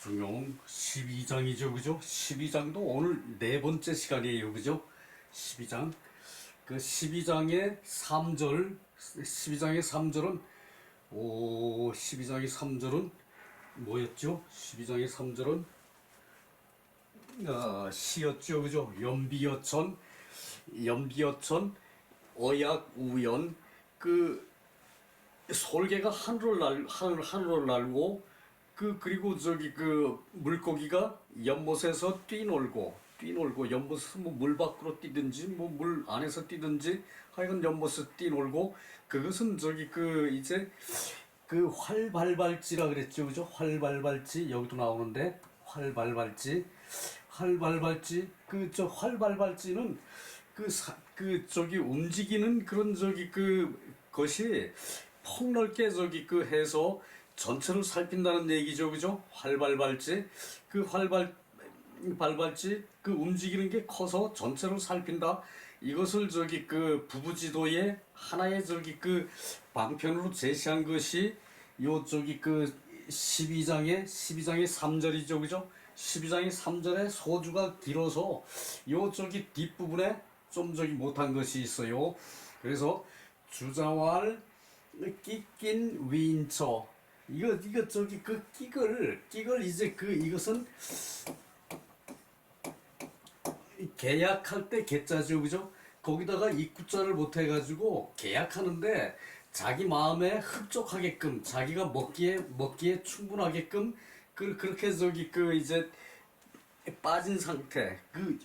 중용 12장이죠, 그죠? 12장도 오늘 네 번째 시간이에요, 그죠? 12장. 그 12장의 3절, 12장의 3절은, 12장의 3절은 뭐였죠? 12장의 3절은, 시였죠, 그죠? 연비어천, 어약우연, 솔개가 하늘을 날고, 그리고 물고기가 연못에서 뛰놀고, 연못에서 뭐 물 밖으로 뛰든지, 뭐 물 안에서 뛰든지, 하여간 연못에서 뛰놀고, 그것은 활발발지라 그랬죠, 그죠? 활발발지, 여기도 나오는데, 활발발지, 활발발지는 움직이는 그런 것이 폭넓게 해서 전체를 살핀다는 얘기죠, 그죠? 활발발지, 발발지, 움직이는 게 커서 전체를 살핀다. 이것을 부부지도의 하나의 방편으로 제시한 것이 12장의 3절이죠, 그죠? 12장의 3절에 소주가 길어서 뒷부분에 좀 못한 것이 있어요. 그래서 주자왈 끼낀 위인처, 끼글 이것은 계약할 때 계자죠, 그죠? 거기다가 입구자를 못 해가지고 계약하는데 자기 마음에 흡족하게끔, 자기가 먹기에 충분하게끔 그렇게 빠진 상태.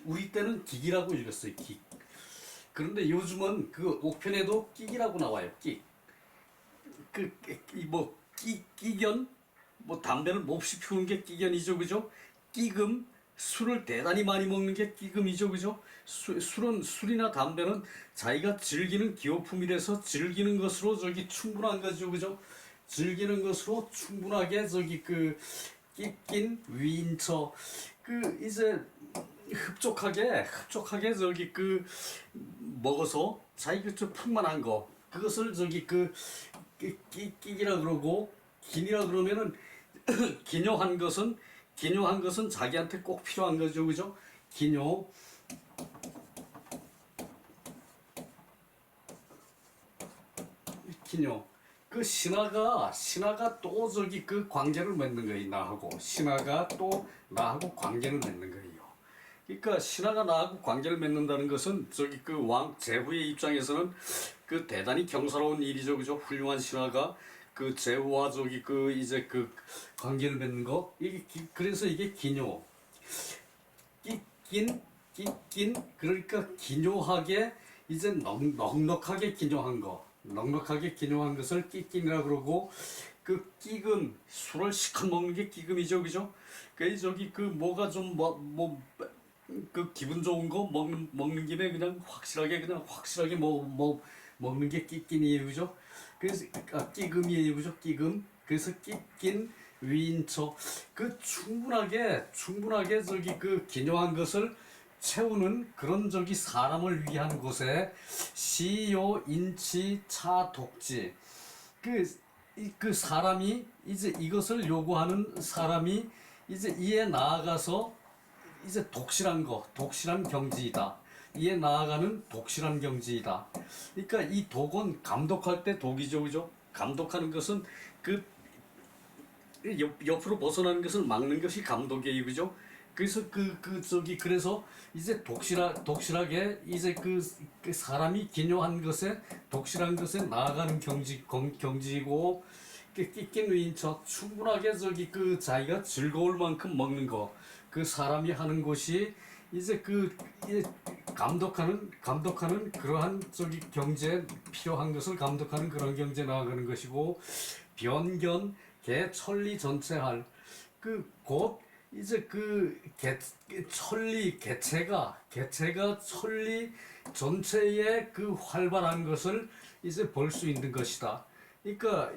우리 때는 기기라고 읽었어요, 기. 그런데 요즘은 옥편에도 끼기라고 나와요, 끼. 끼견, 담배를 몹시 피우는 게 끼견이죠, 그죠? 끼금, 술을 대단히 많이 먹는 게 끼금이죠, 그죠? 술이나 담배는 자기가 즐기는 기호품이라서 즐기는 것으로 충분한 거죠, 그죠? 즐기는 것으로 충분하게 끼낀 위인처, 흡족하게 먹어서 자기가 좀 풍만한 거, 그것을 끼기라 그러고, 기니라 그러면은 기뇨한 것은 자기한테 꼭 필요한 거죠, 그죠? 기뇨. 신하가 또 관계를 맺는 거예요, 나하고. 신하가 또 나하고 관계를 맺는 거예요. 그러니까 신하가 나하고 관계를 맺는다는 것은 왕 제후의 입장에서는 대단히 경사로운 일이죠, 그죠? 훌륭한 신하가 제후와 관계를 맺는 거. 그래서 이게 기뇨. 끼낀, 그러니까 기뇨하게, 넉넉하게 기뇨한 거. 넉넉하게 기뇨한 것을 끼낀이라 그러고, 끼금, 술을 시커 먹는 게 끼금이죠, 그죠? 뭐가 좀 기분 좋은 거 먹는 김에 그냥 확실하게 먹는 게 끼낀이에요, 그죠? 그래서 끼금이에요, 그죠? 끼금. 그래서 끼낀 위인처, 충분하게 기묘한 것을 채우는 그런 사람을 위한 곳에 시요 인치 차 독지, 사람이 이것을 요구하는 사람이 이에 나아가서 독실한 경지이다. 이에 나아가는 독실한 경지이다. 그러니까 이 독은 감독할 때 독이죠, 그죠? 감독하는 것은 옆으로 벗어나는 것을 막는 것이 감독이에요, 그죠? 그래서 그래서 독실하게 사람이 기묘한 것에, 독실한 것에 나아가는 경지이고, 끼낀 위인처, 충분하게 자기가 즐거울 만큼 먹는 거, 사람이 하는 것이 감독하는 그러한 경제에 필요한 것을 감독하는 그런 경제에 나아가는 것이고, 변견 개천리 전체할, 곧 개체가 천리 전체의 활발한 것을 볼 수 있는 것이다. 그러니까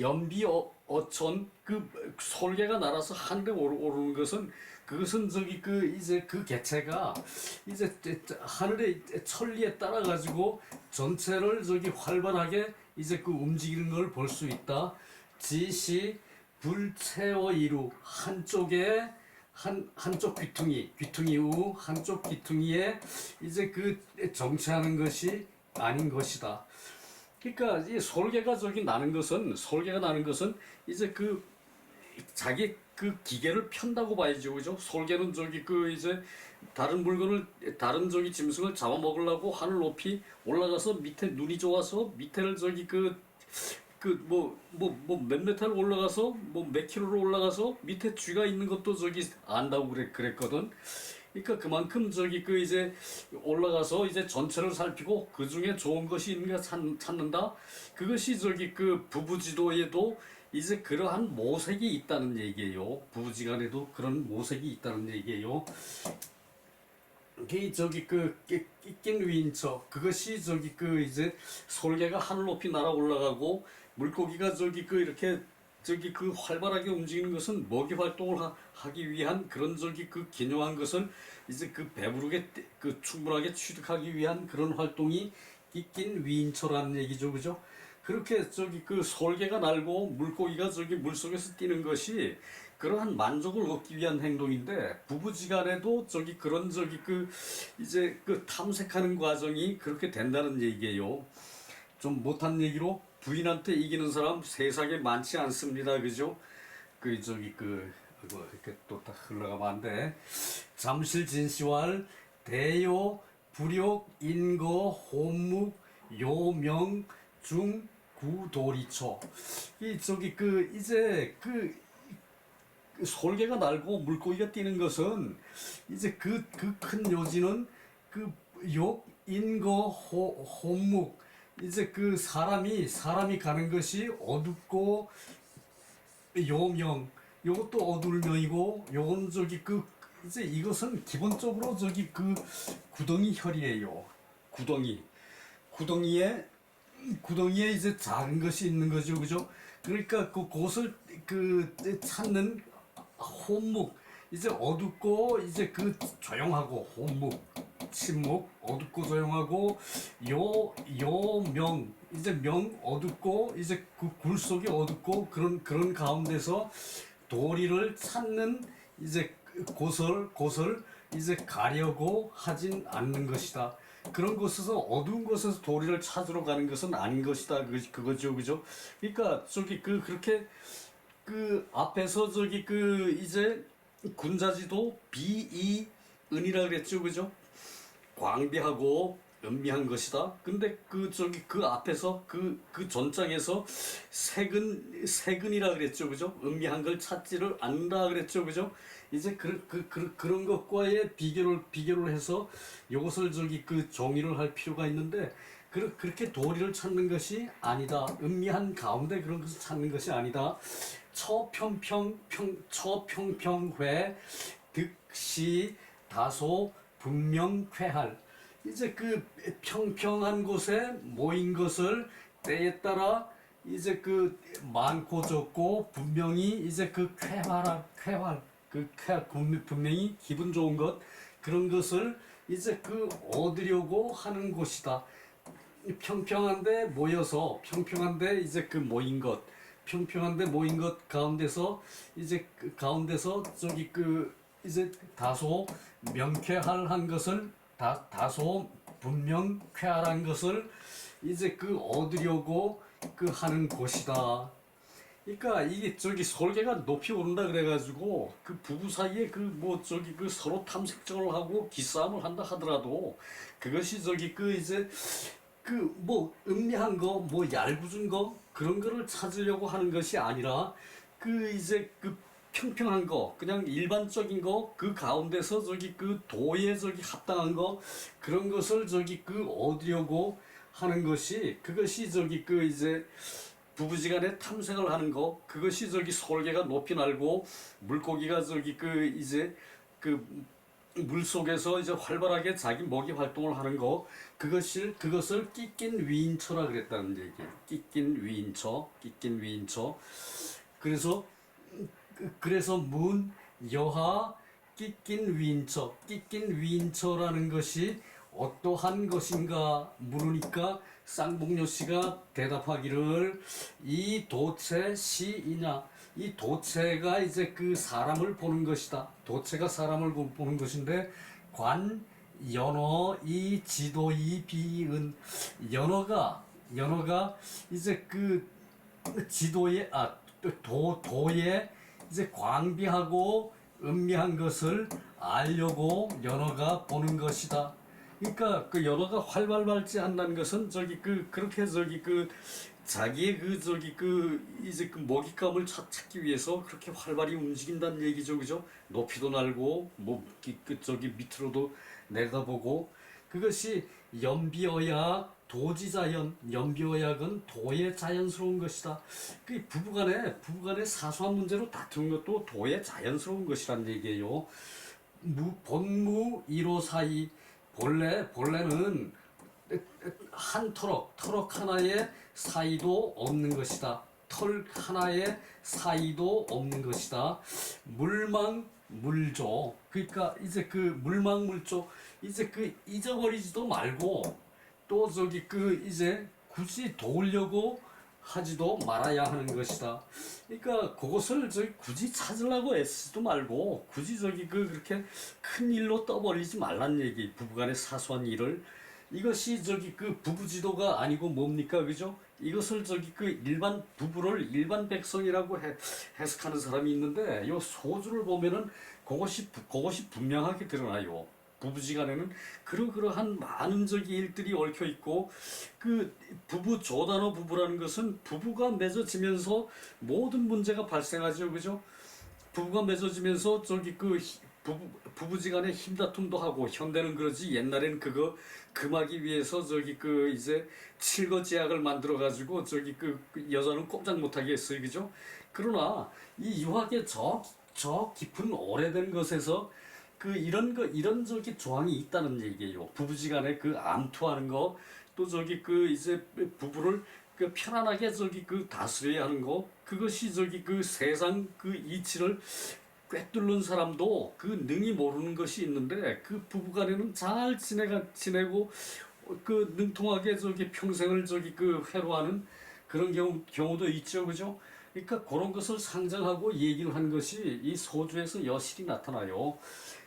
연비어천, 솔개가 날아서 하늘에 오르는 것은, 그것은 개체가 하늘의 천리에 따라 가지고 전체를 활발하게 움직이는 걸 볼 수 있다. 지시 불체어 이루 한쪽에 한쪽 귀퉁이 후 한쪽 귀퉁이에 이제 그 정체하는 것이 아닌 것이다. 그러니까 이 솔개가 나는 것은 이제 그 자기 그 기계를 편다고 봐야죠, 그죠? 솔개는 저기 그 이제 다른 저기 짐승을 잡아먹으려고 하늘 높이 올라가서 밑에 눈이 좋아서 밑에를 저기 몇 메타를 올라가서 뭐 몇 킬로로 올라가서 밑에 쥐가 있는 것도 저기 안다고 그랬거든. 그러니까 그만큼 저기 그 이제 올라가서 이제 전체를 살피고 그 중에 좋은 것이 있는가 찾는다. 그것이 저기 그 부부지도에도 이제 그러한 모색이 있다는 얘기예요. 부부지간에도 그런 모색이 있다는 얘기예요. 그 저기 그 낀 위인처 그것이 저기 그 이제 솔개가 하늘 높이 날아 올라가고 물고기가 저기 그 이렇게 저기 그 활발하게 움직이는 것은 먹이 활동을 하기 위한 그런 저기 그 기묘한 것을 이제 그 배부르게 그 충분하게 취득하기 위한 그런 활동이 낀 위인처라는 얘기죠, 그죠? 그렇게 저기 그 솔개가 날고 물고기가 저기 물속에서 뛰는 것이 그러한 만족을 얻기 위한 행동인데 부부지간에도 저기 그런 저기 그 이제 그 탐색하는 과정이 그렇게 된다는 얘기예요. 좀 못한 얘기로 부인한테 이기는 사람 세상에 많지 않습니다, 그죠? 그 저기 그 이렇게 또 다 흘러가면 안 돼. 잠실 진시왈 대요 불욕 인거 혼묵 요명 중 구도리초 이 저기 그 이제 그 솔개가 날고 물고기가 뛰는 것은 이제 그 큰 요지는 그 욕, 인거, 혼묵 이제 그 사람이 가는 것이 어둡고 요명 요것도 어두울 명이고 요건 저기 그 이제 이것은 기본적으로 저기 그 구덩이 혈이에요. 구덩이에 이제 작은 것이 있는 거죠, 그죠? 그러니까 그곳을 그 찾는 혼묵 이제 어둡고 이제 그 조용하고 혼묵 침묵 어둡고 조용하고 요명 이제 명 어둡고 이제 그 굴 속이 어둡고 그런 가운데서 도리를 찾는 이제 곳을 이제 가려고 하진 않는 것이다. 그런 곳에서 어두운 곳에서 도리를 찾으러 가는 것은 아닌 것이다. 그거죠, 그죠? 그러니까 저기 그렇게 그 앞에서 저기 그 이제 군자지도 비이은이라 그랬죠, 그죠? 광비하고 은미한 것이다. 근데 그 저기 그 앞에서 그 전장에서 세근이라 그랬죠, 그죠? 은미한 걸 찾지를 않는다 그랬죠, 그죠? 이제 그런 것과의 비교를 해서 이것을 저기 그 정의를 할 필요가 있는데 그렇게 도리를 찾는 것이 아니다. 은미한 가운데 그런 것을 찾는 것이 아니다. 처평평회 득시 다소 분명쾌할 이제 그 평평한 곳에 모인 것을 때에 따라 이제 그 많고 적고 분명히 이제 그 쾌활 분명히 기분 좋은 것 그런 것을 이제 그 얻으려고 하는 곳이다. 평평한데 모여서 평평한데 이제 그 모인 것 평평한데 모인 것 가운데서 이제 그 가운데서 저기 그 이제 다소 명쾌한 것을 다소 분명 쾌활한 것을 이제 그 얻으려고 그 하는 곳이다. 그러니까 이게 저기 솔개가 높이 오른다 그래가지고 그 부부 사이에 그 뭐 저기 그 서로 탐색전을 하고 기싸움을 한다 하더라도 그것이 저기 그 이제 그 뭐 음미한 거 뭐 얄궂은 거 그런 거를 찾으려고 하는 것이 아니라 그 이제 그 평평한 거 그냥 일반적인 거 그 가운데서 저기 그 도에 저기 합당한 거 그런 것을 저기 그 얻으려고 하는 것이 그것이 저기 그 이제 부부지간에 탐색을 하는 거 그것이 저기 솔개가 높이 날고 물고기가 저기 그 이제 그 물속에서 이제 활발하게 자기 먹이 활동을 하는 거 그것을 끼낀 위인처라 그랬다는 얘기예요. 끼낀 위인처. 그래서 문 여하 끼낀 위인처라는 것이 어떠한 것인가 물으니까 쌍봉요 씨가 대답하기를 이 도체 시이냐, 이 도체가 이제 그 사람을 보는 것이다. 도체가 사람을 보는 것인데 관 연어 이 지도 이 비은 연어가 이제 그 지도에 도에 이제 광비하고 음미한 것을 알려고 연어가 보는 것이다. 그러니까 그 연어가 활발하지 않는 것은 그렇게 자기의 이제 그 먹잇감을 찾기 위해서 그렇게 활발히 움직인다는 얘기죠, 그죠? 높이도 날고 밑으로도 내다보고 그것이 연비어약 도지자연, 연비어약은 도의 자연스러운 것이다. 그 부부간의 사소한 문제로 다투는 것도 도의 자연스러운 것이란 얘기예요. 본무 1호 사이 본래는 한 터럭 하나의 사이도 없는 것이다. 털 하나의 사이도 없는 것이다. 물조 그러니까 이제 그 물조 이제 그 잊어버리지도 말고 또 이제 굳이 도우려고 하지도 말아야 하는 것이다. 그러니까 그것을 굳이 찾으려고 애쓰지도 말고 굳이 그렇게 큰 일로 떠버리지 말란 얘기. 부부간의 사소한 일을 이것이 그 부부 지도가 아니고 뭡니까, 그죠? 이것을 그 일반 부부를 일반 백성이라고 해석하는 사람이 있는데 요 소주를 보면은 그것이 분명하게 드러나요. 부부지간에는 그러한 많은 일들이 얽혀 있고 그 부부 조단어 부부라는 것은 부부가 맺어지면서 모든 문제가 발생하죠, 그죠? 부부가 맺어지면서 부부지간에 힘다툼도 하고 현대는 그러지 옛날에는 그거 금하기 위해서 이제 칠거지약을 만들어 가지고 여자는 꼼짝 못하게 했어요, 그죠? 그러나 이 유학의 저 깊은 오래된 것에서 이런 조항이 있다는 얘기예요. 부부지간에 암투하는 거, 또 이제 부부를 편안하게 다스려야 하는 거, 그것이 세상 이치를 꿰뚫는 사람도 능히 모르는 것이 있는데 그 부부간에는 잘 지내고 능통하게 평생을 회로하는 그런 경우도 있죠, 그죠? 그러니까 그런 것을 상정하고 얘기를 한 것이 이 소주에서 여실히 나타나요.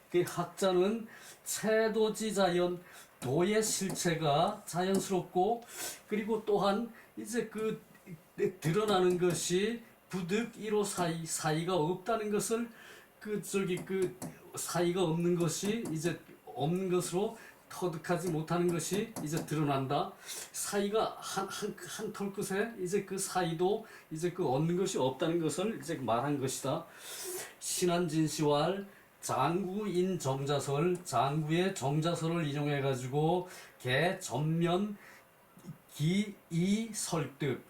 그 학자는 채도지 자연, 도의 실체가 자연스럽고 그리고 또한 이제 드러나는 것이 부득 1호 사이가 없다는 것을 사이가 없는 것이 이제 없는 것으로 터득하지 못하는 것이 이제 드러난다. 사이가 한 털끝에 이제 사이도 이제 얻는 것이 없다는 것을 이제 말한 것이다. 신한진시왈 장구인 정자설, 장구의 정자설을 이용해 가지고 개 전면 기이 설득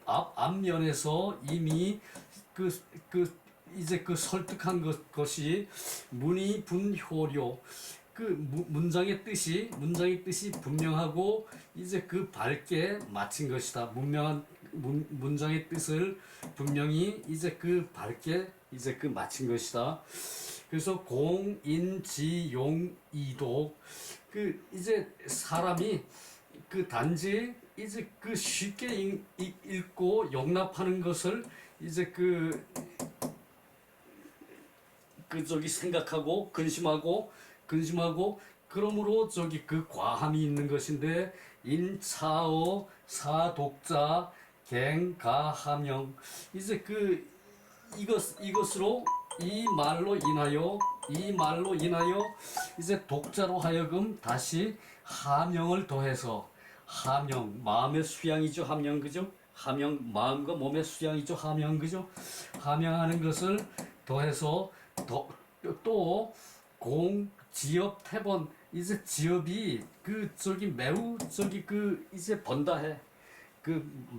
앞면에서 이미 이제 설득한 것이 문이 분효료 문장의 뜻이 분명하고 이제 밝게 마친 것이다. 문장의 뜻을 분명히 이제 밝게 이제 마친 것이다. 그래서 공인지용이독 이제 사람이 단지 이제 쉽게 읽고 용납하는 것을 이제 생각하고 근심하고 그러므로 과함이 있는 것인데 인차어 사독자 갱가하명 이제 이것으로 이 말로 인하여 이제 독자로 하여금 다시 하명을 더해서 하명 마음의 수양이죠. 하명 그죠? 하명 마음과 몸의 수양이죠. 하명 그죠? 하명하는 것을 더해서 또 지업 태번 이제 지업이 매우 이제 번다해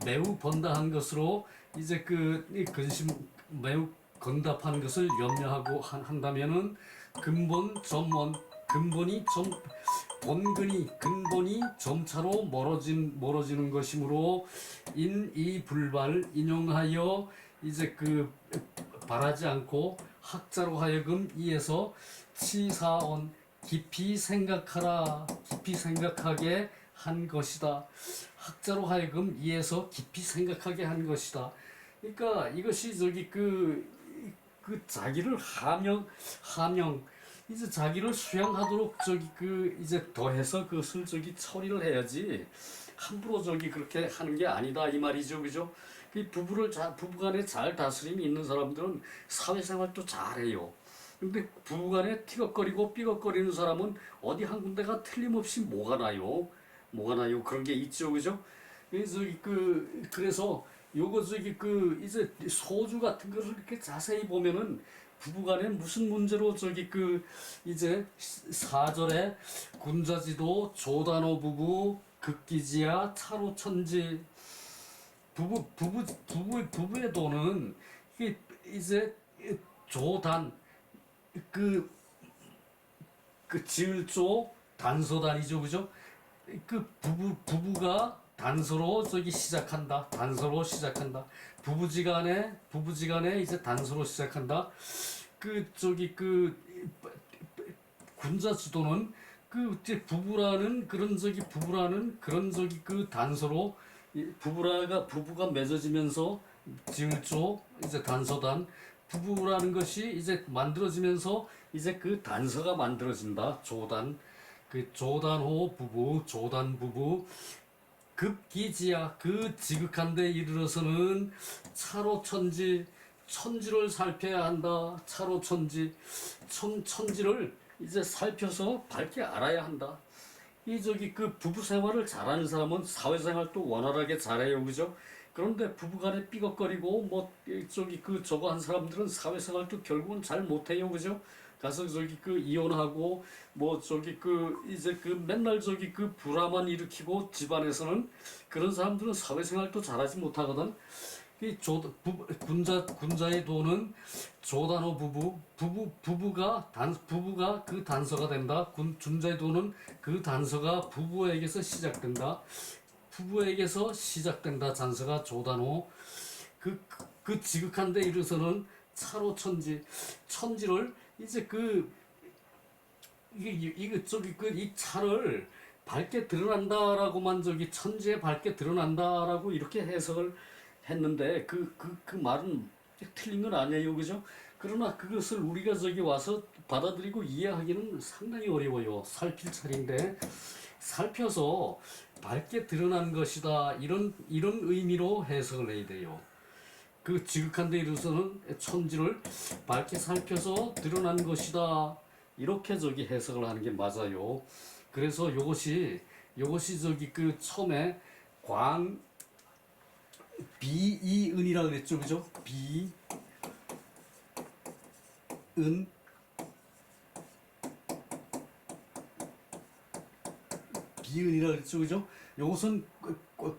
매우 번다한 것으로 이제 근심 매우 건답한 것을 염려하고 한다면은 근본이 점차로 멀어지는 것이므로 인이불발 인용하여 이제 바라지 않고 학자로 하여금 이에서 치사언 깊이 생각하게 한 것이다. 학자로 하여금 이에서 깊이 생각하게 한 것이다. 그러니까 이것이 저기 그 자기를 함양 이제 자기를 수양하도록 저기 이제 더해서 그것을 저기 처리를 해야지 함부로 저기 그렇게 하는 게 아니다 이 말이죠, 그죠? 그 부부간에 잘 다스림이 있는 사람들은 사회생활도 잘해요. 근데 부부간에 티격거리고 삐걱거리는 사람은 어디 한 군데가 틀림없이 뭐가 나요? 뭐가 나요? 그런 게 있죠, 그죠? 그래서 그래서 요거 저기 이제 소주 같은 거를 이렇게 자세히 보면은 부부간에 무슨 문제로 저기 이제 사절에 군자지도 조단호 부부 극기지야 차로천지 부부의 도는 이제 조단 그 지을조 단소단이죠, 그죠? 부부가 단서로 저기 시작한다. 단서로 시작한다. 부부지간에 이제 단서로 시작한다. 군자 지도는 이제 부부라는 그런 저기 단서로 부부가 맺어지면서 지을조 이제 단서단 부부라는 것이 이제 만들어지면서 이제 그 단서가 만들어진다. 조단 조단호 부부 조단 부부 급기지야 그 지극한 데 이르러서는 차로천지 천지를 살펴야 한다. 차로천지 천지를 이제 살펴서 밝게 알아야 한다. 이 저기 부부 생활을 잘하는 사람은 사회생활도 원활하게 잘해요, 그죠? 그런데 부부간에 삐걱거리고 뭐 저기 저거 한 사람들은 사회생활도 결국은 잘 못해요, 그죠? 가서 저기 이혼하고 뭐 저기 이제 맨날 저기 불화만 일으키고 집안에서는 그런 사람들은 사회생활도 잘하지 못하거든. 군자의 도는 조단호 부부가 그 단서가 된다. 군자의 도는 그 단서가 부부에게서 시작된다. 부부에게서 시작된다. 단서가 조단호 그 지극한 데 이르서는 차로천지 천지를 이제 이게 저기 이 차를 밝게 드러난다라고만 저기 천지에 밝게 드러난다라고 이렇게 해석을 했는데 그 말은 틀린 건 아니에요, 그죠? 그러나 그것을 우리가 저기 와서 받아들이고 이해하기는 상당히 어려워요. 살필 차례인데 살펴서 밝게 드러난 것이다 이런 의미로 해석을 해야 돼요. 그 지극한 데 이르서는 천지를 밝게 살펴서 드러난 것이다 이렇게 저기 해석을 하는 게 맞아요. 그래서 요것이 저기 처음에 비이은이라 그랬죠, 그죠? 비은이라 그랬죠, 그죠? 요것은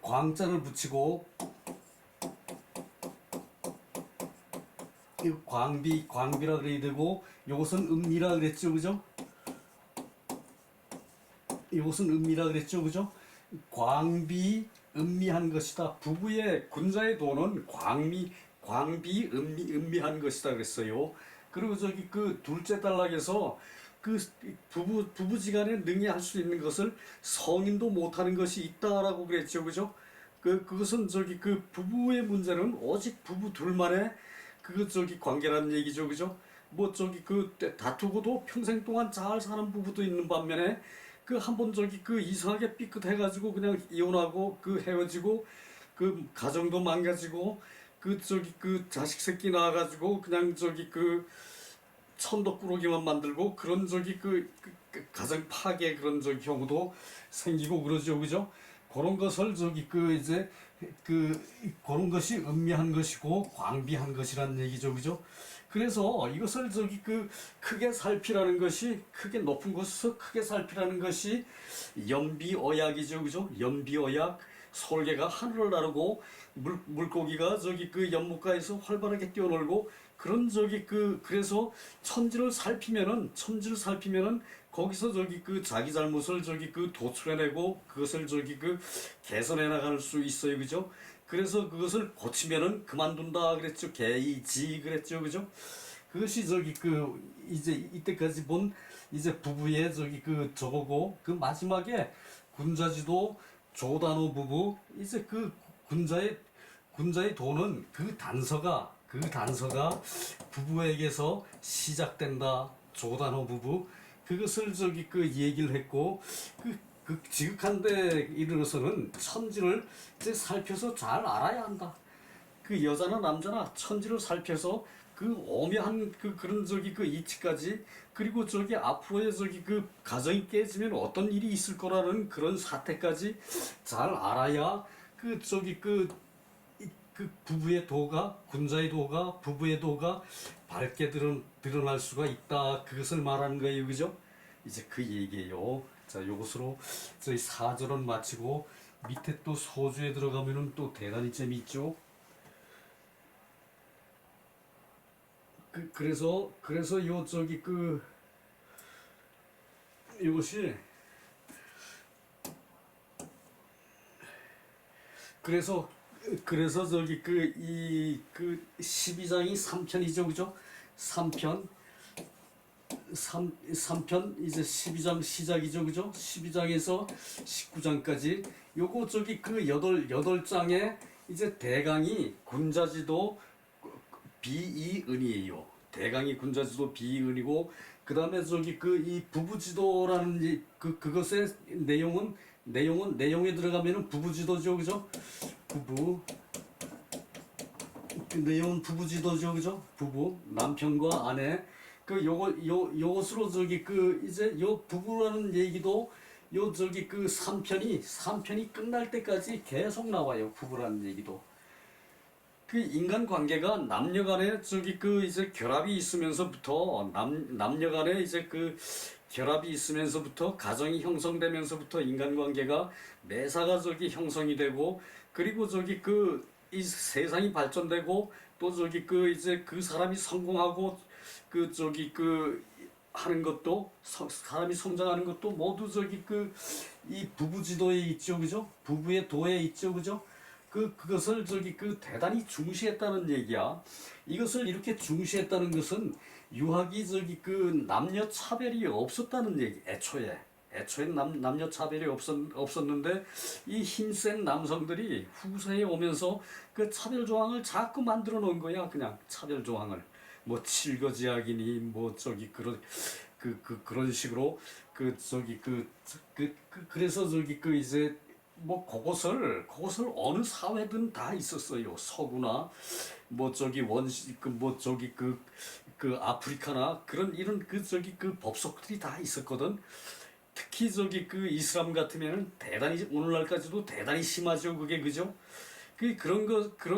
광자를 붙이고 광비라 그래야 되고 요것은 음미라 그랬죠, 그죠? 요것은 음미라 그랬죠, 그죠? 음미한 것이다. 부부의 군자의 도는 음미한 것이다 그랬어요. 그리고 저기 둘째 단락에서 부부지간에 능히 할 수 있는 것을 성인도 못하는 것이 있다라고 그랬죠, 그죠? 그것은 저기 부부의 문제는 오직 부부 둘만의 저기 관계라는 얘기죠, 그죠? 뭐 저기 다투고도 평생 동안 잘 사는 부부도 있는 반면에 한번 저기 이상하게 삐끗해가지고 그냥 이혼하고 헤어지고 가정도 망가지고 저기 자식 새끼 낳아가지고 그냥 저기 천덕꾸러기만 만들고 그런 저기 가정 파괴 그런 저기 경우도 생기고 그러죠, 그죠? 그런 것을 저기 이제 그런 것이 음미한 것이고 광비한 것이라는 얘기죠, 그죠? 그래서 이것을 저기 크게 살피라는 것이 크게 높은 곳에서 크게 살피라는 것이 연비어약이죠, 그죠? 연비어약 솔개가 하늘을 나르고 물고기가 저기 연못가에서 활발하게 뛰어놀고 그런 저기 그래서 천지를 살피면은 거기서 저기 자기 잘못을 저기 도출해내고 그것을 저기 개선해 나갈 수 있어요, 그죠? 그래서 그것을 고치면은 그만둔다 그랬죠. 개의지 그랬죠, 그죠? 그것이 저기 이제 이때까지 본 이제 부부의 저기 저거고 마지막에 군자지도 조단호 부부 이제 그 군자의 도는 그 단서가 부부에게서 시작된다. 조단호 부부 그것을 그 얘기를 했고 그 지극한 데 이르러서는 천지를 이제 살펴서 잘 알아야 한다. 그 여자나 남자나 천지를 살펴서 그 오묘한 그런 그 이치까지 그리고 앞으로의 그 가정이 깨지면 어떤 일이 있을 거라는 그런 사태까지 잘 알아야 그 부부의 도가 군자의 도가 부부의 도가 밝게 드러날 수가 있다. 그것을 말하는 거예요. 그죠? 이제 그 얘기예요. 자, 요것으로 저희 4절은 마치고 밑에 또 소주에 들어가면은 또 대단히 재미있죠. 그래서 이것이 그래서 12장이 3편이죠. 그죠? 3편 이제 12장 시작이죠. 그죠? 12장에서 19장까지 요거 그 여덟 장에 이제 대강이 군자지도 비이은이에요. 대강이 군자지도 비이은이고 그다음에 이 부부지도라는 그것의 내용에 들어가면은 부부지도죠. 그죠? 그 내용은 부부지도죠. 그죠? 부부 남편과 아내 요것으로 이제 요 부부라는 얘기도 그 3편이 끝날 때까지 계속 나와요. 부부라는 얘기도. 그 인간관계가 남녀간에 이제 결합이 있으면서부터 남녀간에 이제 그 결합이 있으면서부터 가정이 형성되면서부터 인간관계가 매사가 형성이 되고 그리고 이 세상이 발전되고 또 이제 그 사람이 성공하고 하는 것도 사람이 성장하는 것도 모두 이 부부지도에 있죠. 그죠? 부부의 도에 있죠. 그죠? 그것을 대단히 중시했다는 얘기야. 이것을 이렇게 중시했다는 것은 유학이 남녀 차별이 없었다는 얘기. 애초에 남녀 차별이 없었는데 이 힘센 남성들이 후세에 오면서 그 차별 조항을 자꾸 만들어 놓은 거야. 그냥 차별 조항을 뭐 칠거지약이니 뭐 그런 식으로 그래서 이제 뭐 그것을 어느 사회든 다 있었어요. 서구나 뭐 원시 그 아프리카나 이런 그 법석들이 다 있었거든. 특히 이슬람 같으면은 대단히 오늘날까지도 대단히 심하죠. 그게 그죠? 그런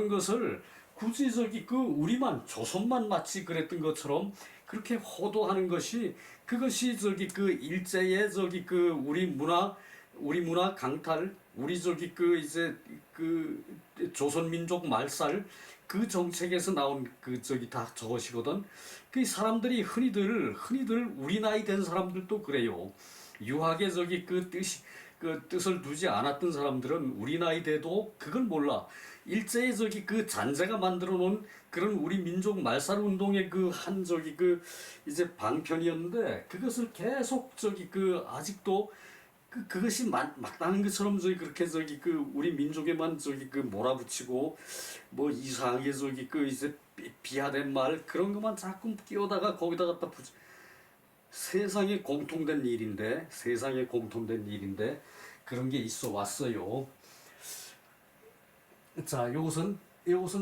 것을 굳이 우리만 조선만 마치 그랬던 것처럼 그렇게 호도하는 것이 그것이 일제의 우리 문화 강탈 우리 이제 조선민족 말살 그 정책에서 나온 다 저것이거든. 그 사람들이 흔히들 우리 나이 된 사람들도 그래요. 유학의 뜻을 두지 않았던 사람들은 우리 나이 돼도 그걸 몰라. 일제의 그 잔재가 만들어 놓은 그런 우리 민족 말살 운동의 한 이제 방편이었는데 그것을 계속 아직도 그것이 맞다는 것처럼 그렇게 우리 민족에만 몰아붙이고 뭐 이상하게 이제 비하된 말 그런 것만 자꾸 끼워다가 거기다 갖다 세상에 공통된 일인데 그런 게 있어 왔어요. 자, 요것은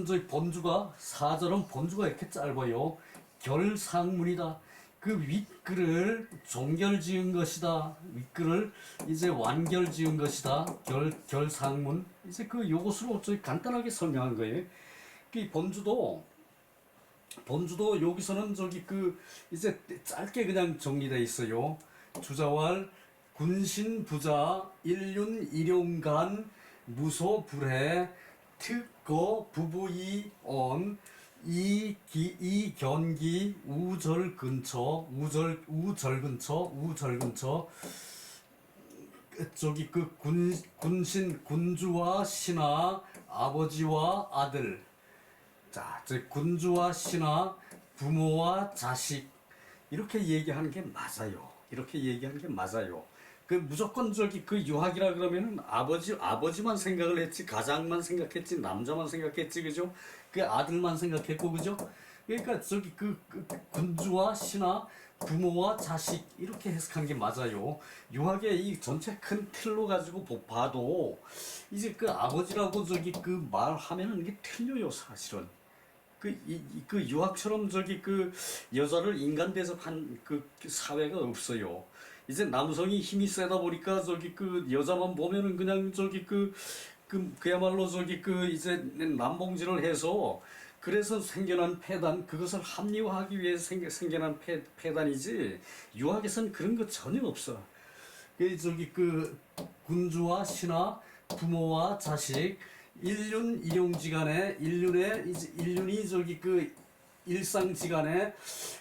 저희 본주가 4절은 본주가 이렇게 짧아요. 결상문이다. 그 윗글을 종결 지은 것이다. 윗글을 이제 완결 지은 것이다. 결상문. 이제 요것으로 저희 간단하게 설명한 거예요. 그 본주도 여기서는 이제 짧게 그냥 정리되어 있어요. 주자왈 군신 부자 일륜 일용간 무소 불해 특거 부부이언 이견기 우절 근처 군신 군주와 신하 아버지와 아들 자, 즉 군주와 신하 부모와 자식 이렇게 얘기하는 게 맞아요. 그 무조건 저기 그 유학이라 그러면은 아버지만 생각을 했지, 가장만 생각했지, 남자만 생각했지, 그죠? 그 아들만 생각했고, 그죠? 그러니까 저기 그 군주와 신하, 부모와 자식 이렇게 해석한 게 맞아요. 유학의 이 전체 큰 틀로 가지고 봐도 이제 그 아버지라고 저기 그 말하면은 이게 틀려요, 사실은. 그 유학처럼 저기 그 여자를 인간 대접한 그 사회가 없어요. 이제 남성이 힘이 세다 보니까 저기 그 여자만 보면은 그냥 저기 그야말로 저기 그 이제 남봉질을 해서 그래서 생겨난 폐단, 그것을 합리화하기 위해서 생겨난 폐단이지, 유학에선 그런 거 전혀 없어. 그 저기 그 군주와 신하, 부모와 자식, 인륜이 저기 그 일상지간에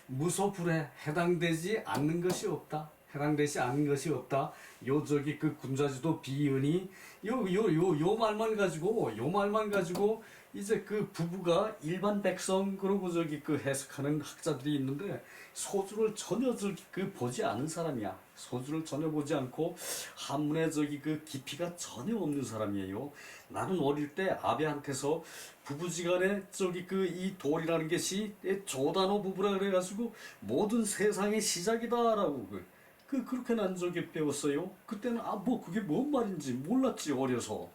무소불에 해당되지 않는 것이 없다. 해당되지 않는 것이 없다. 요 저기 그 군자지도 비은이 요 말만 가지고 이제 그 부부가 일반 백성 그러고 저기 그 해석하는 학자들이 있는데, 소주를 전혀 저기 그 보지 않은 사람이야. 소주를 전혀 보지 않고 한문에 저기 그 깊이가 전혀 없는 사람이에요. 나는 어릴 때 아베한테서 부부지간에 저기 그 이 돌이라는 것이 조단호 부부라 그래가지고 모든 세상의 시작이다라고 그렇게 난 적이 배웠어요. 그때는 뭐 그게 뭔 말인지 몰랐지, 어려서.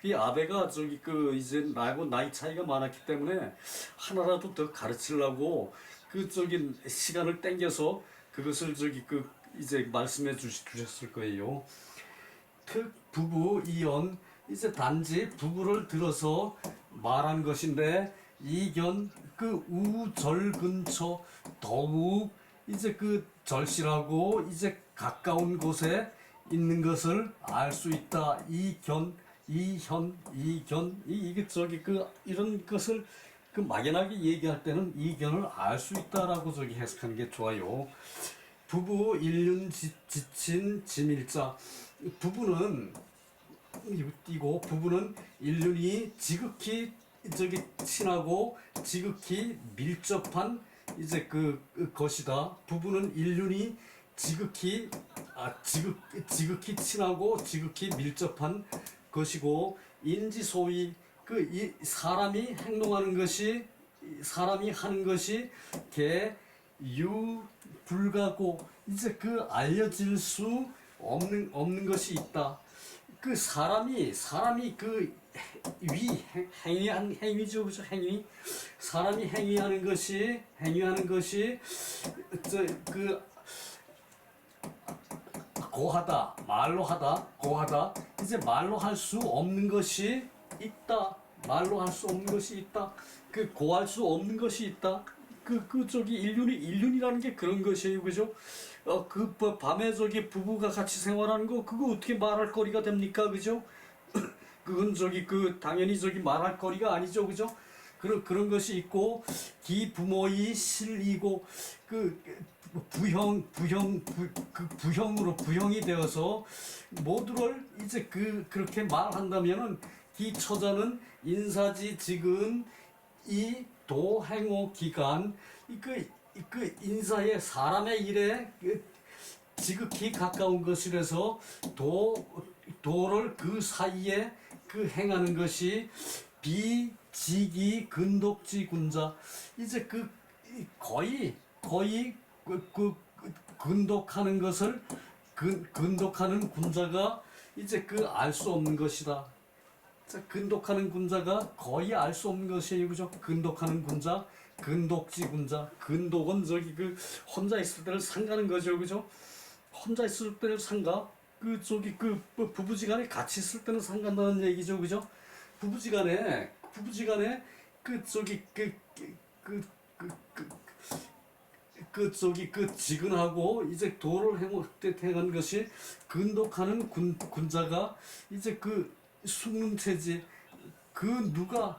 이 아베가 저기 그 이제 나하고 나이 차이가 많았기 때문에 하나라도 더 가르치려고 그 저기 시간을 땡겨서 그것을 저기 그 이제 말씀해 주셨을 거예요. 특 부부 이연, 이제 단지 부부를 들어서 말한 것인데, 이견 그 우절 근처 더욱 이제 그 절실하고 이제 가까운 곳에 있는 것을 알 수 있다. 이게 저기 그 이런 것을 그 막연하게 얘기할 때는 이견을 알 수 있다라고 저기 해석하는 게 좋아요. 부부 일륜 지친 지밀자. 부부는 부부는 인륜이 지극히 저기 친하고 지극히 밀접한 이제 그 것이다. 부부는 인륜이 지극히 친하고 지극히 밀접한 것이고, 인지소위 그 이 사람이 하는 것이 개유 불가고, 이제 그 알려질 수 없는 것이 있다. 그 사람이 그 행위죠, 그죠? 사람이 행위하는 것이 고하다. 이제 말로 할 수 없는 것이 있다. 그 고할 수 없는 것이 있다. 저기 인륜이라는 게 그런 것이에요, 그죠? 밤에 저기 부부가 같이 생활하는 거, 그거 어떻게 말할 거리가 됩니까, 그죠? 그건 저기 당연히 저기 말할 거리가 아니죠, 그죠? 그런 것이 있고, 기부모의 실이고, 부형이 되어서 모두를 이제 그렇게 말한다면은, 기처자는 인사지 지근 이 도행호 기간, 인사의 사람의 일에 지극히 가까운 것이라서 도를 그 사이에 행하는 것이 비지기 근독지 군자. 이제 거의 근독하는 것을 근독하는 군자가 이제 알 수 없는 것이다. 근독하는 군자가 거의 알 수 없는 것이에요, 그죠? 근독하는 군자, 근독지 군자. 근독은 저기 혼자 있을 때를 상가는 거죠, 그죠? 혼자 있을 때를 상가. 부부지간에 같이 있을 때는 상간다는 얘기죠, 그죠? 부부지간에 지근하고 이제 도를 행한 것이 근독하는 군자가 이제 숙능체지. 누가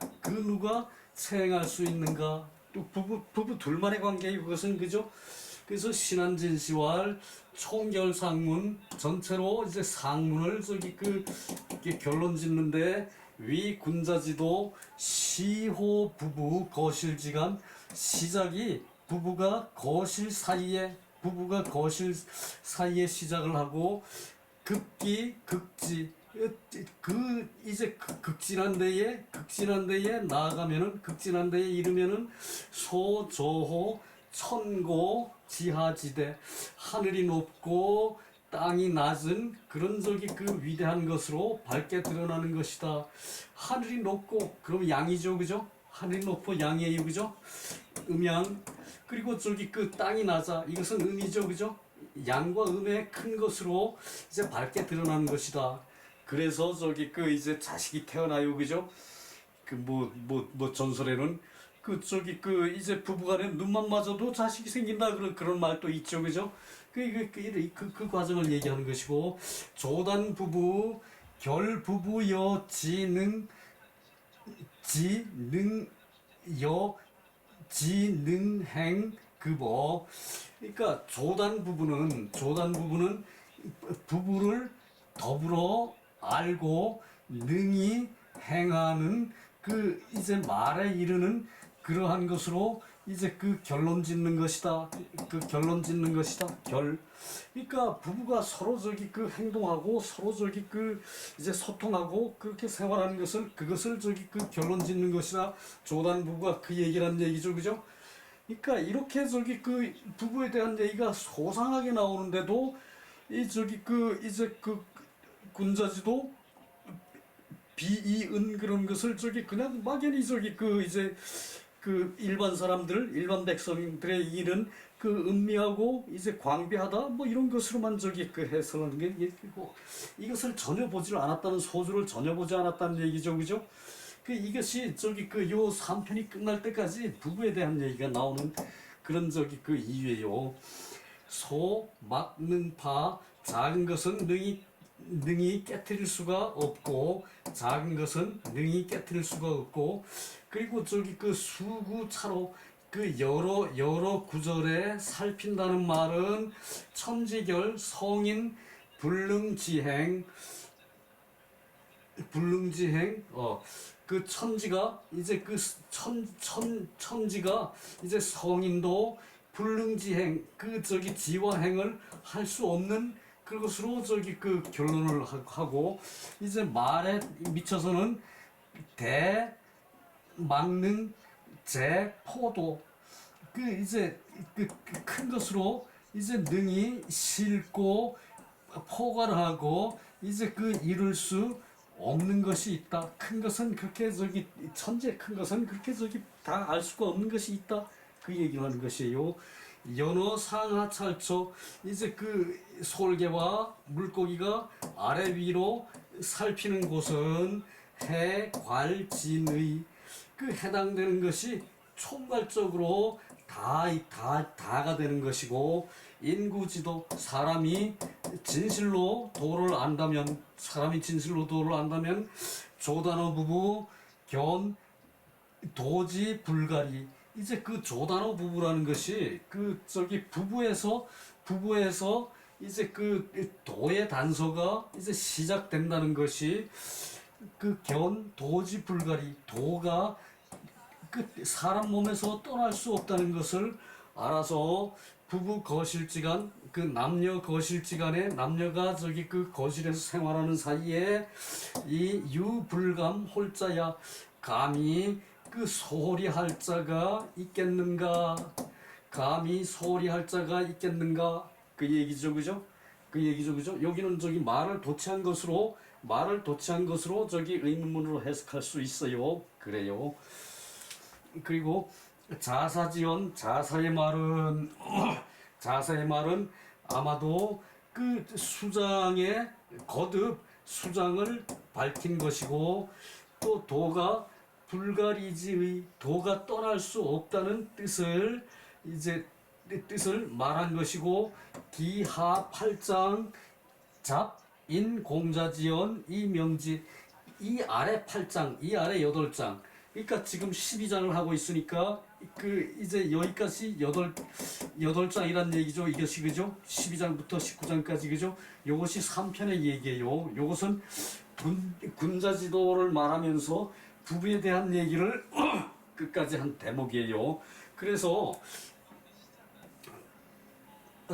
체행할 수 있는가? 또 부부 둘만의 관계예요, 그것은, 그죠? 그래서 신한진시왈 총결상문 전체로 이제 상문을 이렇게 결론 짓는데, 위 군자지도 시호 부부 거실지간, 시작이 부부가 거실 사이에 부부가 거실 사이에 시작을 하고 극기 극지 이제 극진한 데에 나아가면은 극진한 데에 이르면은 소조호 천고 지하지대 하늘이 높고 땅이 낮은 그런 그 위대한 것으로 밝게 드러나는 것이다. 하늘이 높고 그럼 양이죠, 그죠? 하늘이 높고 양이에요, 그죠? 음양. 그리고 그 땅이 낮아, 이것은 음이죠, 그죠? 양과 음의 큰 것으로 이제 밝게 드러나는 것이다. 그래서 이제 자식이 태어나요, 그죠? 전설에는 이제 부부간에 눈만 맞아도 자식이 생긴다 그런 말도 있죠, 그죠? 그 과정을 얘기하는 것이고, 조단 부부 결 부부여 지능행 급어. 그러니까 조단 부부는 부부를 더불어 알고 능히 행하는 이제 말에 이르는 그러한 것으로 이제 결론 짓는 것이다. 그러니까 부부가 서로 행동하고 서로 이제 소통하고 그렇게 생활하는 그것을 결론 짓는 것이라 조단 부부가 그 얘기를 한 얘기죠, 그죠? 그러니까 이렇게 부부에 대한 얘기가 소상하게 나오는데도 이제 군자지도 비이은 그런 것을 그냥 막연히 이제 일반 사람들, 일반 백성들의 일은 음미하고 이제 광배하다 뭐 이런 것으로만 해석하는 게 이것을 전혀 보지 않았다는, 소주를 전혀 보지 않았다는 얘기죠, 그죠? 이것이 요 3편이 끝날 때까지 부부에 대한 얘기가 나오는 그런 이유예요. 소, 막, 능, 파. 작은 것은 능히 깨트릴 수가 없고, 작은 것은 능히 깨트릴 수가 없고, 그리고 수구차로 여러 구절에 살핀다는 말은 천지결, 성인, 불능지행, 천지가 이제 천지가 이제 성인도 불능지행 지와행을 할 수 없는 그것으로 결론을 하고, 이제 말에 미쳐서는 대망능 제포도 이제 큰 것으로 이제 능히 싣고 포괄하고 이제 이룰 수 없는 것이 있다. 큰 것은 그렇게 천재 큰 것은 그렇게 다 알 수가 없는 것이 있다. 그 얘기를 하는 것이에요. 연어 상하찰초, 이제 솔개와 물고기가 아래 위로 살피는 곳은 해괄진의 해당되는 것이 총괄적으로 다가 되는 것이고, 인구지도, 사람이 진실로 도를 안다면 조단어 부부 견 도지 불가리. 이제 조단어 부부라는 것이 부부에서 이제 도의 단서가 이제 시작된다는 것이 견 도지 불가리, 도가 사람 몸에서 떠날 수 없다는 것을 알아서 부부 거실지간 남녀 거실지간에 남녀가 거실에서 생활하는 사이에 이 유불감 홀자야, 감히 소홀히 할 자가 있겠는가? 그 얘기죠, 그죠? 여기는 말을 도치한 것으로 의문문으로 해석할 수 있어요. 그래요. 그리고 자사지언, 자사의 말은 아마도 수장의 거듭 수장을 밝힌 것이고, 또 도가 불가리지의, 도가 떠날 수 없다는 뜻을 말한 것이고, 기하 8장 잡인 공자지언 이 명지, 이 아래 8장, 이 아래 8장. 그러니까 지금 12장을 하고 있으니까 이제 여기까지 8장이란 얘기죠. 이것이, 그죠? 12장부터 19장까지, 그죠? 요것이 3편의 얘기예요. 요것은 군자지도를 말하면서 부부에 대한 얘기를 끝까지 한 대목이에요. 그래서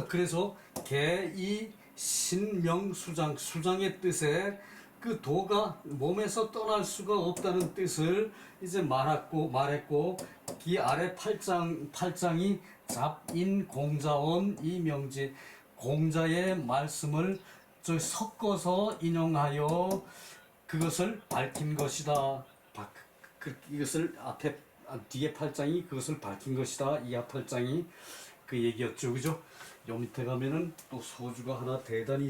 그래서 개이 신명수장, 수장의 뜻에 그 도가 몸에서 떠날 수가 없다는 뜻을 이제 말했고 기 아래 팔장이 잡인 공자원 이명지, 공자의 말씀을 섞어서 인용하여 그것을 밝힌 것이다. 이것을 뒤에 팔장이 그것을 밝힌 것이다. 이하 팔장이 그 얘기였죠, 그죠? 요 밑에 가면은 또 소주가 하나 대단히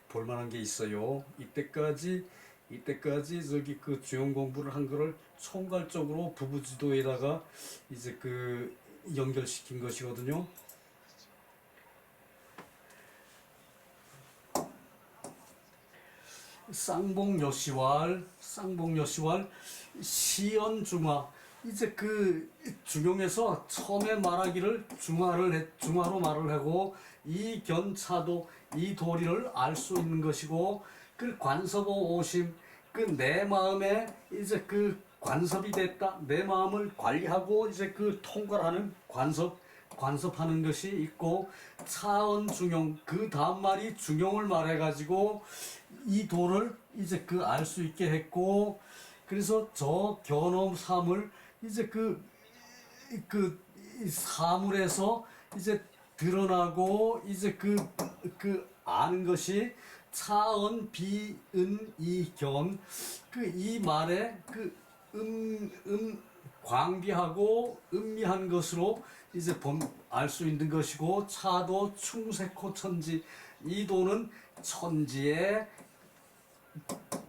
볼만한 게 있어요. 이때까지 그 주요 공부를 한 거를 총괄적으로 부부지도에다가 이제 연결시킨 것이거든요. 쌍봉여시왈 시연중화. 이제 중용에서 처음에 말하기를 중화로 말을 하고 이 견차도 이 도리를 알 수 있는 것이고 관섭오 오심 내 마음에 이제 관섭이 됐다. 내 마음을 관리하고 이제 통괄하는 관섭하는 것이 있고 차언중용 다음 말이 중용을 말해가지고 이 도를 이제 알 수 있게 했고 그래서 저 견엄 사물 이제 사물에서 이제 드러나고 이제 아는 것이 차언 비은 이견 이 말에 광비하고 음미한 것으로 이제 알 수 있는 것이고 차도 충색호 천지 이 도는 천지에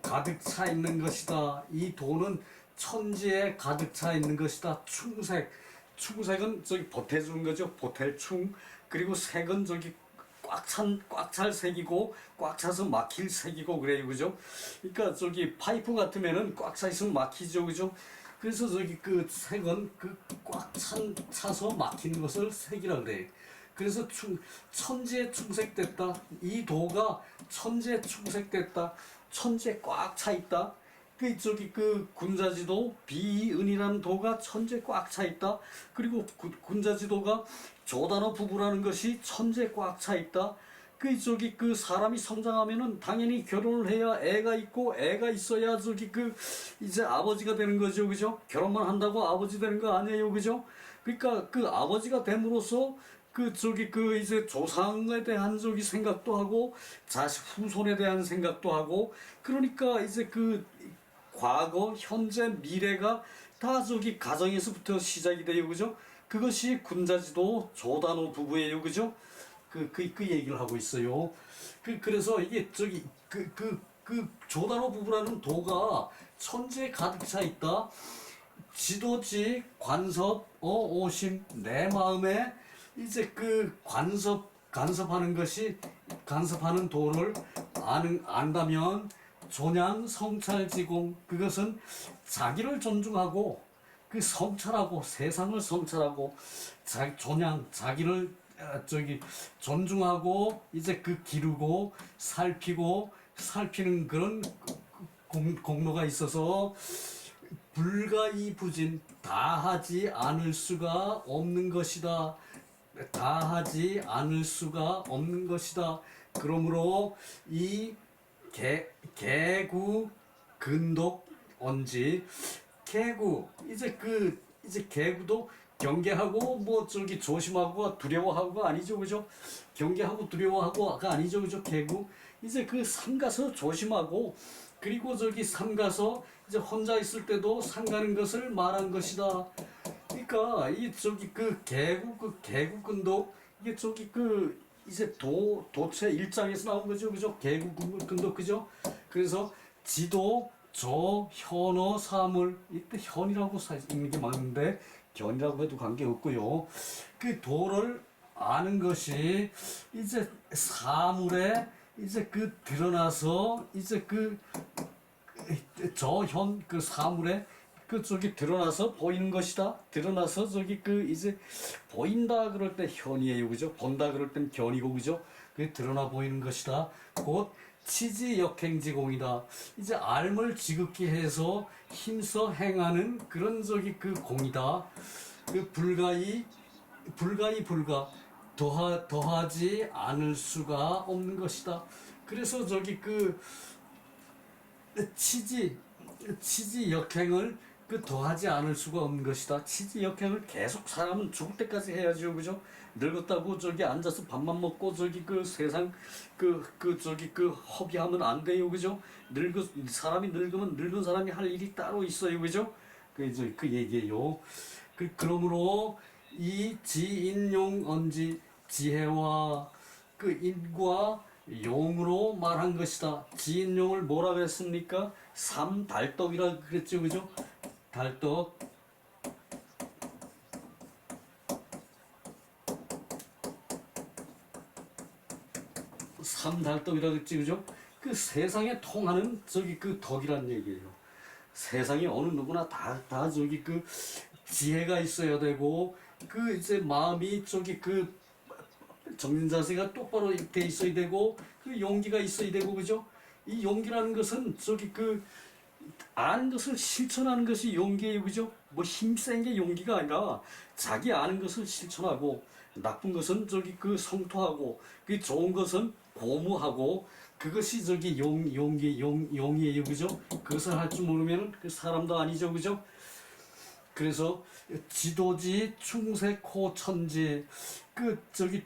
가득 차 있는 것이다. 이 도는 천지에 가득 차 있는 것이다. 충색은 보태주는 거죠. 보탤충. 그리고 색은 꽉 찰 색이고 꽉 차서 막힐 색이고 그래요, 그죠? 그러니까 파이프 같으면은 꽉 차 있으면 막히죠, 그죠? 그래서 색은 꽉 차서 막히는 것을 색이라 그래요. 그래서 천지에 충색됐다. 이 도가 천지에 충색됐다. 천지에 꽉 차 있다. 군자지도 비은이라는 도가 천지에 꽉 차 있다. 그리고 군자지도가 조단어 부부라는 것이 천지에 꽉 차 있다. 사람이 성장하면은 당연히 결혼을 해야 애가 있고 애가 있어야 이제 아버지가 되는 거죠, 그죠? 결혼만 한다고 아버지 되는 거 아니에요, 그죠? 그러니까 아버지가 됨으로써 이제 조상에 대한 생각도 하고 자식 후손에 대한 생각도 하고 그러니까 이제 과거, 현재, 미래가 다 가정에서부터 시작이 돼요, 그죠? 그것이 군자지도 조단호 부부예요, 그죠? 그 얘기를 하고 있어요. 그래서 이게 조단호 부부라는 도가 천지에 가득 차 있다. 지도지 관섭 오심 내 마음에 이제 간섭하는 도를 안다면 존양 성찰지공 그것은 자기를 존중하고 성찰하고 세상을 성찰하고 자기를 존중하고 이제 기르고 살피는 그런 공로가 있어서 불가이부진 다하지 않을 수가 없는 것이다. 다하지 않을 수가 없는 것이다. 그러므로 이 개구 근독 언지 개구 이제 개구도 경계하고 조심하고 두려워하고가 아니죠, 그죠? 경계하고 두려워하고가 아니죠, 그죠? 개구 이제 삼가서 조심하고 그리고 삼가서 이제 혼자 있을 때도 삼가는 것을 말한 것이다. 그러니까 이 개구 근독 이게 이제 도체 1장에서 나온 거죠, 그죠? 개구 근독 그죠? 그래서 지도 저 현어 사물 이때 현이라고 있는 게 맞는데 견이라고 해도 관계없고요. 도를 아는 것이 이제 사물에 이제 드러나서 이제 저현 사물에 드러나서 보이는 것이다. 드러나서 이제 보인다 그럴 때 현이에요, 그죠? 본다 그럴 땐 견이고, 그죠? 드러나 보이는 것이다. 곧 치지역행지공이다. 이제 알을 지극히 해서 힘써 행하는 그런 공이다. 불가 더하지 않을 수가 없는 것이다. 그래서 저기 그 치지 역행을 더하지 않을 수가 없는 것이다. 치지 역행을 계속 사람은 죽을 때까지 해야죠, 그죠? 늙었다고 저기 앉아서 밥만 먹고 저기 그 세상 저기 허비하면 안 돼요, 그죠? 사람이 늙으면 늙은 사람이 할 일이 따로 있어요, 그죠? 그 얘기예요. 그러므로 이 지인용언지 지혜와 인과 용으로 말한 것이다. 지인용을 뭐라 그랬습니까? 삼달떡이라 그랬죠, 그죠? 달떡. 삼달떡이라 그랬지, 그죠? 세상에 통하는 저기 덕이란 얘기예요. 세상에 어느 누구나 다 저기 지혜가 있어야 되고, 이제 마음이 저기 정신 자세가 똑바로 돼 있어야 되고, 용기가 있어야 되고, 그죠? 이 용기라는 것은 저기 아는 것을 실천하는 것이 용기예요, 그죠? 뭐 힘센 게 용기가 아니라 자기 아는 것을 실천하고, 나쁜 것은 저기 성토하고, 좋은 것은 고무하고, 그것이 저기 용이에요, 그죠? 그것을 할 줄 모르면 사람도 아니죠, 그죠? 그래서 지도지 충색호 천지 저기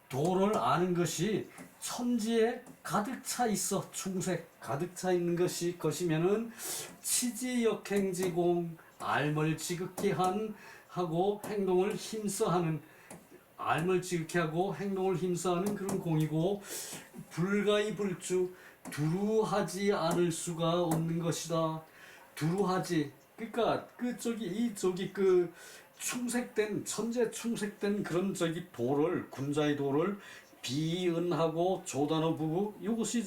도를 아는 것이 천지에 가득 차 있어. 충색 가득 차 있는 것이면은 치지역행지공 알물 지극히 하고 행동을 힘써하는, 알물 지극히 하고 행동을 힘써하는 그런 공이고, 불가이 불주 두루하지 않을 수가 없는 것이다. 두루하지, 그러니까 충색된 천재 충색된 그런 도를, 군자의 도를 비은하고 조단어 부부, 이것이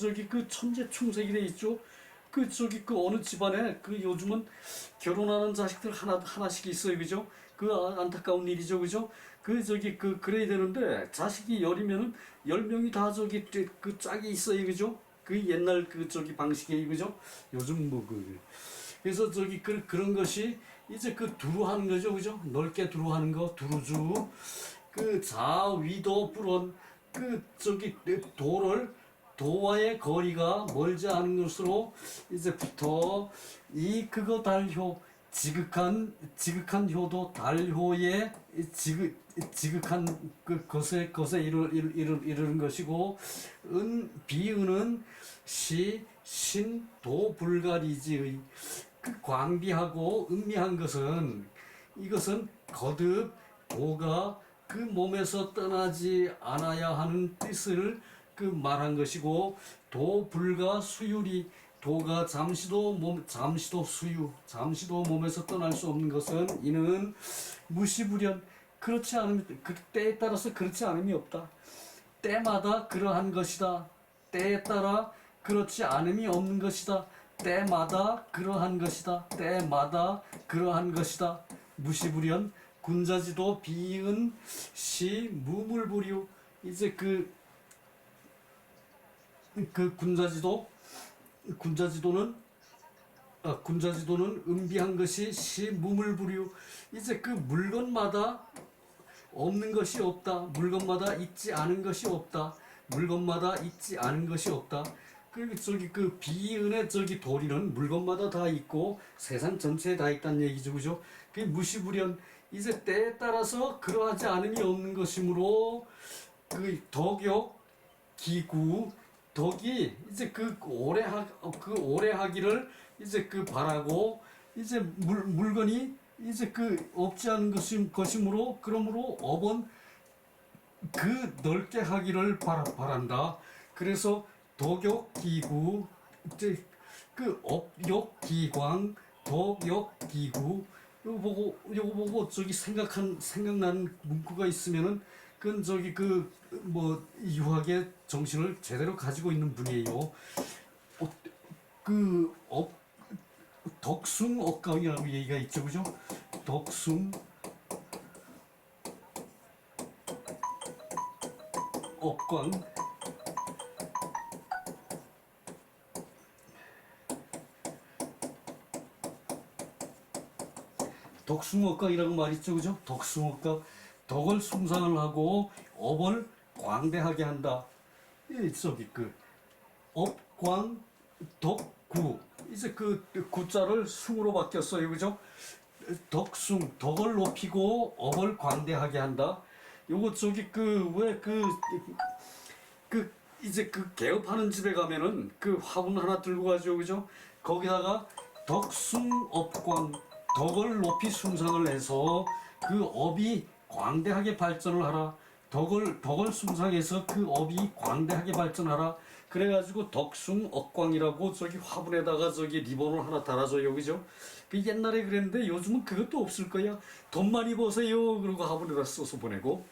천재 충색이 돼 있죠. 어느 집안에 요즘은 결혼하는 자식들 하나씩 있어요, 그죠? 안타까운 일이죠, 그죠? 그래야 되는데 자식이 열이면은 10명이 다 짝이 있어요, 그죠? 옛날 방식이에요, 그죠? 요즘 그래서 그런 것이 이제 두루하는 거죠, 그죠? 넓게 두루하는 거, 두루주. 자위도 불언, 도와의 거리가 멀지 않은 것으로 이제부터 그거 달효, 지극한 효도 달효의 지극한 것에 이르는 것이고, 비은은 신도 불가리지의 광비하고 은미한 것은, 이것은 거듭 도가 몸에서 떠나지 않아야 하는 뜻을 말한 것이고, 도 불가 수유리, 도가 잠시도 몸에서 떠날 수 없는 것은, 이는 무시불현, 그렇지 않으면 때에 따라서 그렇지 않음이 없다. 때마다 그러한 것이다. 때에 따라 그렇지 않음이 없는 것이다. 때마다 그러한 것이다. 때마다 그러한 것이다. 무시불현 군자지도 비은 시 무물부류. 이제 군자지도는 은비한 것이 시 무물부류. 이제 물건마다 없는 것이 없다. 물건마다 있지 않은 것이 없다. 물건마다 있지 않은 것이 없다. 비은의 도리는 물건마다 다 있고 세상 전체에 다 있다는 얘기죠, 그죠? 무시불현, 이제 때에 따라서 그러하지 않음이 없는 것이므로 덕욕 기구, 덕이 이제 오래 하기를 이제 바라고, 이제 물건이 이제 없지 않은 것이므로, 그러므로 업은 넓게 하기를 바란다. 그래서 덕욕기구, 이제 업욕기광, 덕욕기구, 요거 보고 생각나는 문구가 있으면은, 그건 유학의 정신을 제대로 가지고 있는 분이에요. 덕숭억강이라고 얘기가 있죠, 그죠? 덕숭억강. 덕숭억강이라고 말 있죠, 그죠? 덕숭억강. 덕을 숭상을 하고 업을 광대하게 한다. 이 저기 그 업광 덕구 이제 그 구자를 숭으로 바뀌었어요, 그죠? 덕숭 덕을 높이고 업을 광대하게 한다. 요거 저기 그 왜 그 이제 그 개업하는 집에 가면은 그 화분 하나 들고 가죠, 그죠? 거기다가 덕숭 업광 덕을 높이 숭상을 해서 그 업이 광대하게 발전을 하라. 덕을 숭상해서 그 업이 광대하게 발전하라. 그래가지고 덕숭 업광이라고 저기 화분에다가 저기 리본을 하나 달아줘요, 그죠? 그 옛날에 그랬는데 요즘은 그것도 없을 거야. 돈 많이 버세요 그러고 화분에다 써서 보내고,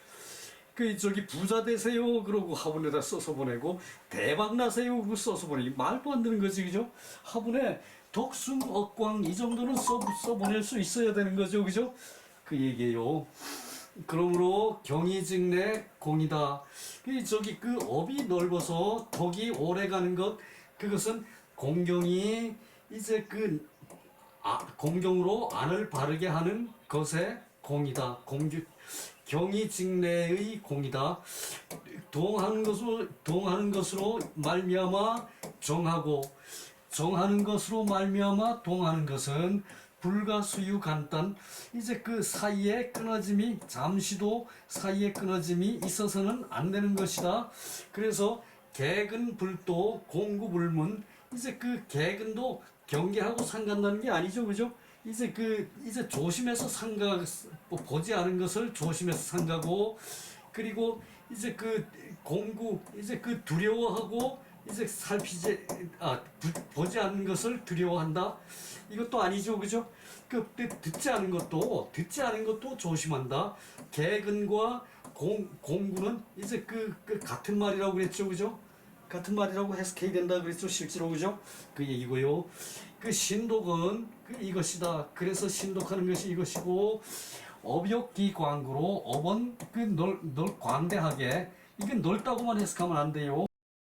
그 저기 부자 되세요 그러고 화분에다 써서 보내고, 대박 나세요 그러고 써서 보내기 말도 안 되는 거지, 그죠? 화분에 덕숭 업광 이 정도는 써 보낼 수 있어야 되는 거죠, 그죠? 그 얘기예요. 그러므로 경이직내 공이다. 그 저기 그 업이 넓어서 덕이 오래 가는 것, 그것은 공경이 이제 그 공경으로 안을 바르게 하는 것의 공이다. 경이직내의 공이다. 동하는 것으로 말미암아 정하고, 정하는 것으로 말미암아 동하는 것은 불가수유 간단. 이제 그 사이에 끊어짐이, 잠시도 사이에 끊어짐이 있어서는 안 되는 것이다. 그래서 개근 불도 공구불문, 이제 그 개근도 경계하고 상간다는 게 아니죠, 그죠? 이제 조심해서 상가, 보지 않은 것을 조심해서 상가고, 그리고 이제 그 공구, 이제 그 두려워하고, 이제 보지 않는 것을 두려워한다. 이것도 아니죠, 그죠? 듣지 않은 것도 조심한다. 개근과 공구는 이제 그 같은 말이라고 그랬죠, 그죠? 같은 말이라고 해석해야 된다 그랬죠, 실제로, 그죠? 그 얘기고요. 그 신독은 이것이다. 그래서 신독하는 것이 이것이고, 업욕기광구로 업은 광대하게, 이게 넓다고만 해석하면 안 돼요.